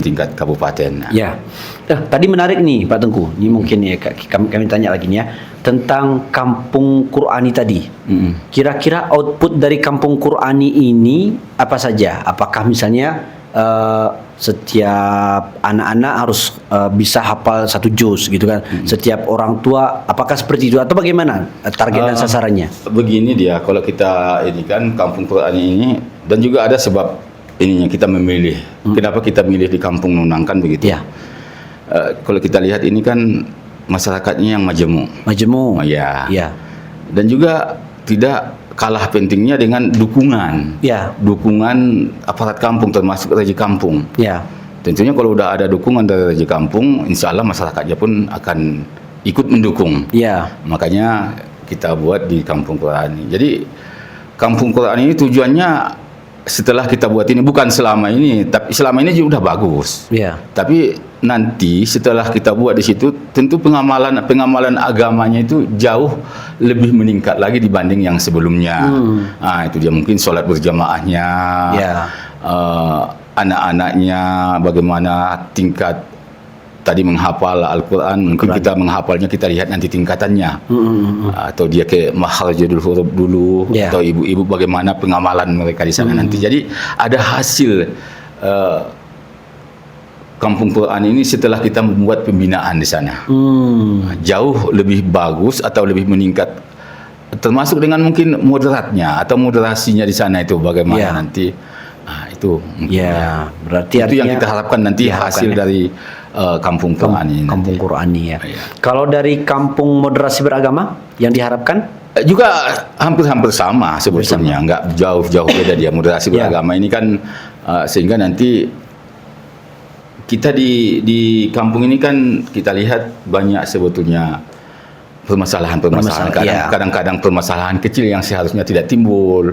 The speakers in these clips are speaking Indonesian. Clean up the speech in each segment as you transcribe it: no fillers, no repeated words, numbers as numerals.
tingkat kabupaten. Ya. Tadi menarik nih Pak Tengku. Ini mungkin ya kami tanya lagi nih ya tentang Kampung Qur'ani tadi. Kira-kira output dari Kampung Qur'ani ini apa saja? Apakah misalnya setiap anak-anak harus bisa hafal 1 juz gitu kan? Setiap orang tua apakah seperti itu atau bagaimana target dan sasarannya? Begini dia, kalau kita ini kan Kampung Qur'ani ini, dan juga ada sebab ininya kita memilih. Kenapa kita milih di Kampung Nunang kan begitu? Ya. Kalau kita lihat ini kan masyarakatnya yang majemuk. Majemuk. Ya. Ya. Dan juga tidak kalah pentingnya dengan dukungan. Ya. Dukungan aparat kampung termasuk Raja Kampung. Ya. Tentunya kalau udah ada dukungan dari Raja Kampung, insya Allah masyarakatnya pun akan ikut mendukung. Ya. Makanya kita buat di Kampung Qur'ani. Jadi Kampung Qur'ani ini tujuannya setelah kita buat ini bukan selama ini, tapi selama ini juga udah bagus. Ya. Tapi nanti setelah kita buat di situ, tentu pengamalan agamanya itu jauh lebih meningkat lagi dibanding yang sebelumnya. Nah, itu dia mungkin sholat berjamaahnya, anak-anaknya, bagaimana tingkat tadi menghafal Al-Quran. Mungkin kita menghafalnya, kita lihat nanti tingkatannya. Atau dia ke makharijul huruf dulu, atau ibu-ibu bagaimana pengamalan mereka di sana nanti. Jadi ada hasil Kampung Qur'an ini setelah kita membuat pembinaan di sana. Jauh lebih bagus atau lebih meningkat, termasuk dengan mungkin moderatnya atau moderasinya di sana itu bagaimana nanti. Nah, itu berarti itu yang kita harapkan nanti hasil dari Kampung Qur'an ini. Kampung Qur'an ya. Kalau dari Kampung Moderasi Beragama yang diharapkan juga hampir-hampir sama sebetulnya, nggak jauh-jauh beda dia. Moderasi beragama ini kan sehingga nanti kita di kampung ini kan kita lihat banyak sebetulnya permasalahan-permasalahan. Kadang-kadang permasalahan kecil yang seharusnya tidak timbul.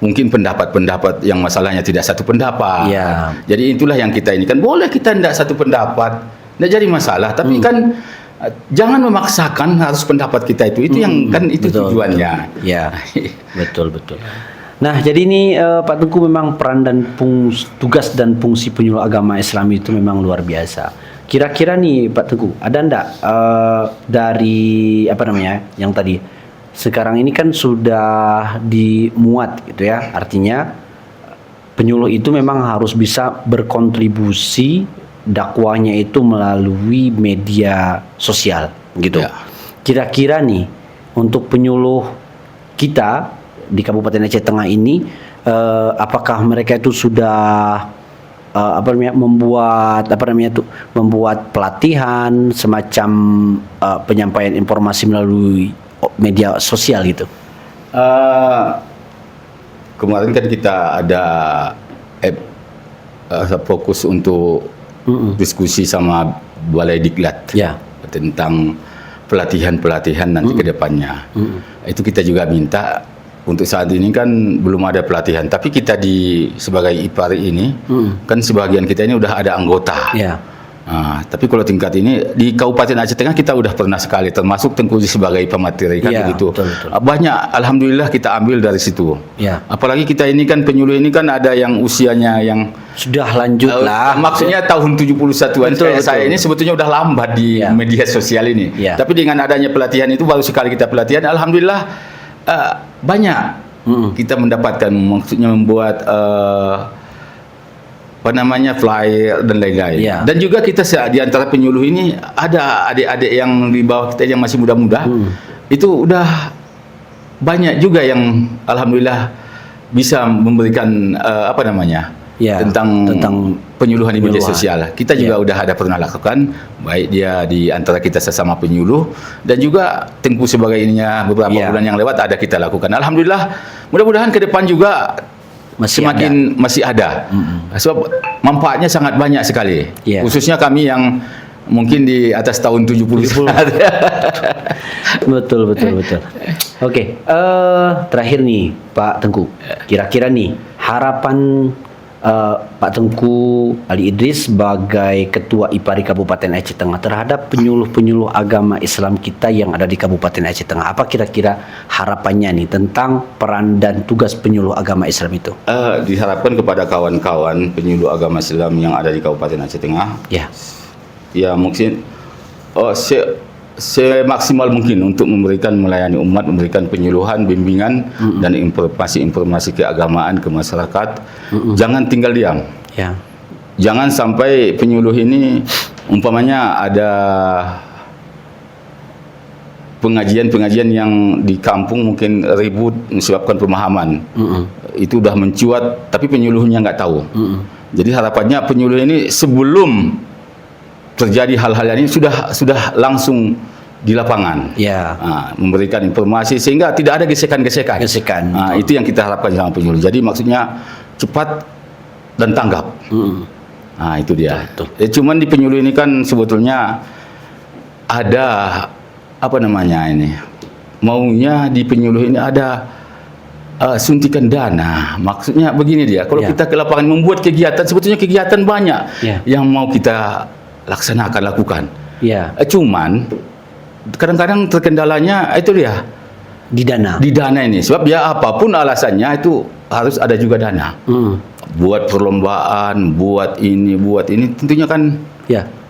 Mungkin pendapat-pendapat yang masalahnya tidak satu pendapat. Jadi itulah yang kita ini kan, boleh kita tidak satu pendapat, tidak jadi masalah. Tapi kan jangan memaksakan harus pendapat kita itu yang kan itu tujuannya. Betul. Nah, jadi ini Pak Tengku memang peran dan tugas dan fungsi penyuluh agama Islam itu memang luar biasa. Kira-kira nih Pak Tengku, ada enggak dari yang tadi sekarang ini kan sudah dimuat gitu ya, artinya penyuluh itu memang harus bisa berkontribusi dakwahnya itu melalui media sosial gitu. Kira-kira nih untuk penyuluh kita di Kabupaten Aceh Tengah ini, apakah mereka itu sudah membuat pelatihan semacam penyampaian informasi melalui media sosial gitu? Kemarin kan kita ada fokus untuk diskusi sama Balai Diklat tentang pelatihan nanti ke depannya. Itu kita juga minta. Untuk saat ini kan belum ada pelatihan, tapi kita sebagai IPAR ini kan sebagian kita ini udah ada anggota. Tapi kalau tingkat ini di Kabupaten Aceh Tengah kita udah pernah sekali, termasuk Tengku sebagai pemateri kan begitu. Banyak, alhamdulillah kita ambil dari situ. Apalagi kita ini kan penyuluh ini kan ada yang usianya yang sudah lanjut lah. Maksudnya tahun 71-an. Saya ini sebetulnya udah lambat di media sosial ini. Tapi dengan adanya pelatihan itu, baru sekali kita pelatihan, alhamdulillah banyak kita mendapatkan, maksudnya membuat flyer dan lain-lain. Dan juga kita di antara penyuluh ini ada adik-adik yang di bawah kita yang masih muda-muda. Itu udah banyak juga yang alhamdulillah bisa memberikan tentang penyuluhan di media sosial. Kita juga udah ada pernah lakukan, baik dia di antara kita sesama penyuluh dan juga Tengku sebagai ininya beberapa bulan yang lewat ada kita lakukan. Alhamdulillah, mudah-mudahan ke depan juga masih ada. Sebab manfaatnya sangat banyak sekali. Khususnya kami yang mungkin di atas tahun 70. Betul. Oke, terakhir nih Pak Tengku. Kira-kira nih harapan Pak Tengku Ali Idris sebagai Ketua IPARI Kabupaten Aceh Tengah terhadap penyuluh-penyuluh agama Islam kita yang ada di Kabupaten Aceh Tengah. Apa kira-kira harapannya nih tentang peran dan tugas penyuluh agama Islam itu? Diharapkan kepada kawan-kawan penyuluh agama Islam yang ada di Kabupaten Aceh Tengah, ya mungkin semaksimal mungkin untuk melayani umat, memberikan penyuluhan, bimbingan dan informasi-informasi keagamaan ke masyarakat. Jangan tinggal diam. Ya. Jangan sampai penyuluh ini umpamanya ada pengajian-pengajian yang di kampung mungkin ribut menyebabkan pemahaman. Itu udah mencuat tapi penyuluhnya nggak tahu. Jadi harapannya penyuluh ini sebelum terjadi hal-hal ini sudah langsung di lapangan, memberikan informasi sehingga tidak ada gesekan-gesekan. Itu yang kita harapkan sama penyuluh. Jadi maksudnya cepat dan tanggap. Itu dia. Cuman di penyuluh ini kan sebetulnya ada apa namanya ini? Maunya di penyuluh ini ada suntikan dana. Maksudnya begini dia. Kalau kita ke lapangan membuat kegiatan, sebetulnya kegiatan banyak yang mau kita lakukan. Cuman kadang-kadang terkendalanya itu dia di dana ini. Sebab ya apapun alasannya itu harus ada juga dana. Buat perlombaan, buat ini tentunya kan.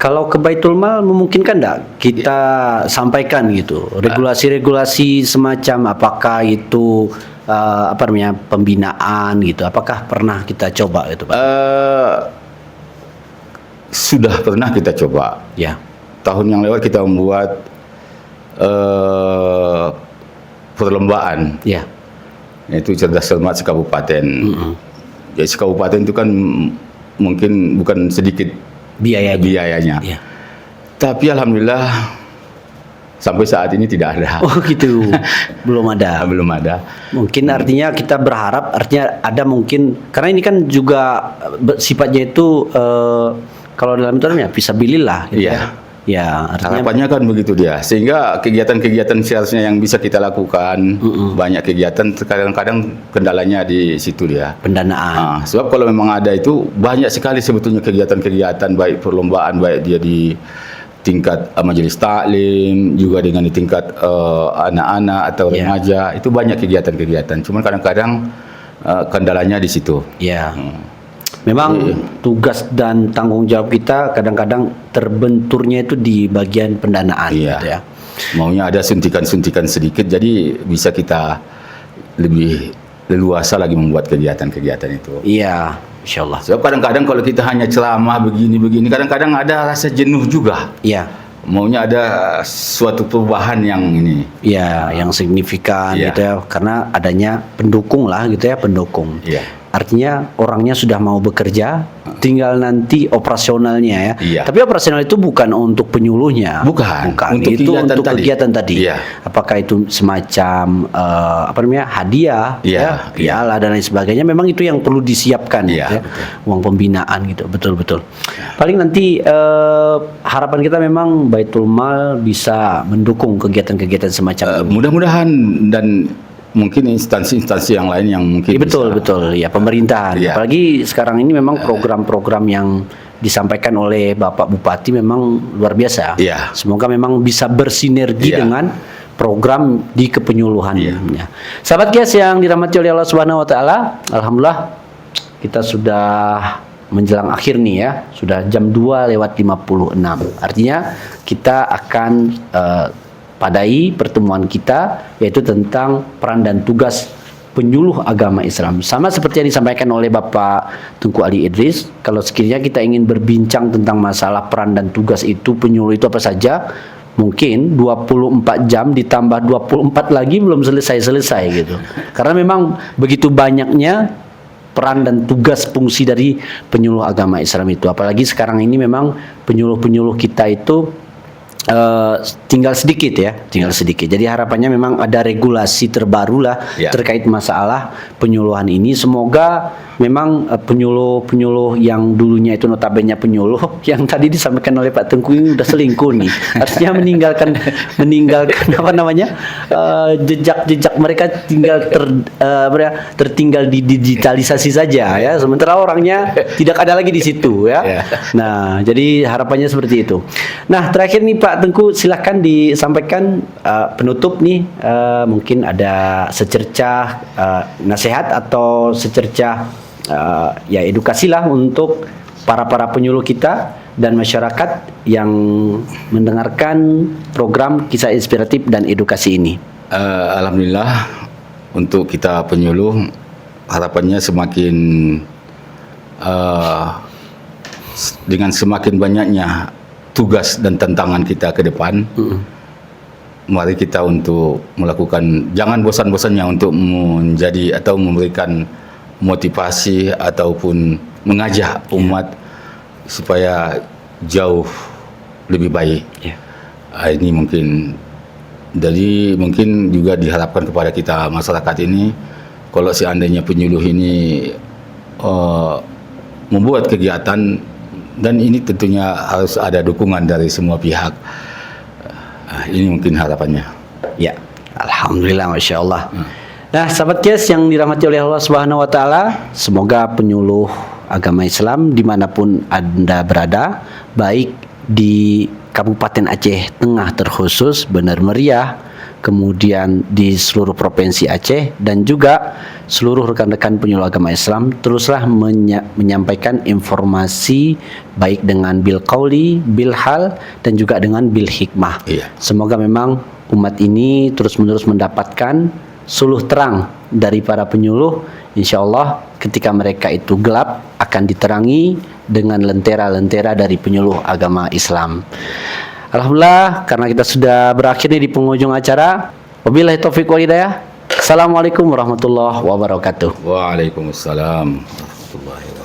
Kalau ke Baitul Mal memungkinkan enggak kita sampaikan gitu regulasi-regulasi semacam apakah itu pembinaan gitu. Apakah pernah kita coba itu, Pak? Sudah pernah kita coba. Tahun yang lewat kita membuat perlombaan. Yaitu cerdas cermat sekabupaten. Jadi sekabupaten itu kan mungkin bukan sedikit biayanya. Tapi alhamdulillah sampai saat ini tidak ada. Oh gitu. Belum ada. Mungkin artinya kita berharap ada mungkin karena ini kan juga sifatnya itu kalau dalam termnya fisabilillah gitu. Artinya harapannya kan begitu dia. Sehingga kegiatan-kegiatan seharusnya yang bisa kita lakukan, banyak kegiatan kadang-kadang kendalanya di situ dia. Pendanaan. Sebab kalau memang ada itu banyak sekali sebetulnya kegiatan-kegiatan baik perlombaan baik dia di tingkat majelis taklim juga dengan di tingkat anak-anak atau remaja itu banyak kegiatan-kegiatan. Cuman kadang-kadang kendalanya di situ. Memang tugas dan tanggung jawab kita kadang-kadang terbenturnya itu di bagian pendanaan gitu ya. Maunya ada suntikan-suntikan sedikit jadi bisa kita lebih leluasa lagi membuat kegiatan-kegiatan itu. Insyaallah. Sebab kadang-kadang kalau kita hanya ceramah begini-begini kadang-kadang ada rasa jenuh juga. Maunya ada suatu perubahan yang ini. Yang signifikan gitu ya karena adanya pendukung lah gitu ya, pendukung. Artinya orangnya sudah mau bekerja, tinggal nanti operasionalnya ya. Tapi operasional itu bukan untuk penyuluhnya, bukan. Itu untuk kegiatan tadi. Apakah itu semacam hadiah, piala dan lain sebagainya. Memang itu yang perlu disiapkan, uang pembinaan gitu, betul-betul. Paling nanti harapan kita memang Baitul Mal bisa mendukung kegiatan-kegiatan semacam ini. Mudah-mudahan dan mungkin instansi-instansi yang lain yang mungkin betul ya pemerintahan. Apalagi sekarang ini memang program-program yang disampaikan oleh Bapak Bupati memang luar biasa. Semoga memang bisa bersinergi dengan program di kepenyuluhan. Sahabat guys yang dirahmati oleh Allah Subhanahu wa taala, alhamdulillah kita sudah menjelang akhir nih ya. Sudah jam 2:56. Artinya kita akan padai pertemuan kita yaitu tentang peran dan tugas penyuluh agama Islam. Sama seperti yang disampaikan oleh Bapak Tengku Ali Idris, kalau sekiranya kita ingin berbincang tentang masalah peran dan tugas itu penyuluh itu apa saja, mungkin 24 jam ditambah 24 lagi belum selesai gitu. Karena memang begitu banyaknya peran dan tugas fungsi dari penyuluh agama Islam itu. Apalagi sekarang ini memang penyuluh-penyuluh kita itu tinggal sedikit ya, tinggal sedikit. Jadi harapannya memang ada regulasi terbaru lah Ya. terkait masalah penyuluhan ini. Semoga memang penyuluh-penyuluh yang dulunya itu notabene penyuluh yang tadi disampaikan oleh Pak Tengku ini udah selingkuh nih. Artinya meninggalkan apa namanya jejak-jejak mereka tinggal tertinggal di digitalisasi saja ya. Sementara orangnya tidak ada lagi di situ ya. Ya. Nah, jadi harapannya seperti itu. Nah, terakhir nih Pak Tengku, silakan disampaikan penutup nih, mungkin ada secercah nasihat atau secercah ya edukasi lah untuk para penyuluh kita dan masyarakat yang mendengarkan program Kisah Inspiratif dan Edukasi ini. Alhamdulillah untuk kita penyuluh harapannya semakin dengan semakin banyaknya tugas dan tantangan kita ke depan, mari kita untuk melakukan, jangan bosan-bosannya untuk menjadi atau memberikan motivasi ataupun mengajak umat supaya jauh lebih baik. Ini mungkin, jadi mungkin juga diharapkan kepada kita masyarakat ini, kalau seandainya penyuluh ini membuat kegiatan, dan ini tentunya harus ada dukungan dari semua pihak. Ini mungkin harapannya. Ya, alhamdulillah, masya Allah. Nah, sahabat Kias yang dirahmati oleh Allah Subhanahu Wa Taala, semoga penyuluh agama Islam dimanapun Anda berada, baik di Kabupaten Aceh Tengah terkhusus, Benar Meriah, kemudian di seluruh provinsi Aceh, dan juga seluruh rekan-rekan penyuluh agama Islam, teruslah menyampaikan informasi baik dengan bil qauli, bil hal, dan juga dengan bil hikmah. Iya. Semoga memang umat ini terus-menerus mendapatkan suluh terang dari para penyuluh. Insya Allah ketika mereka itu gelap akan diterangi dengan lentera-lentera dari penyuluh agama Islam. Alhamdulillah, karena kita sudah berakhir nih di penghujung acara. Wabillahi taufiq wal hidayah. Assalamualaikum warahmatullahi wabarakatuh. Waalaikumsalam warahmatullahi wabarakatuh.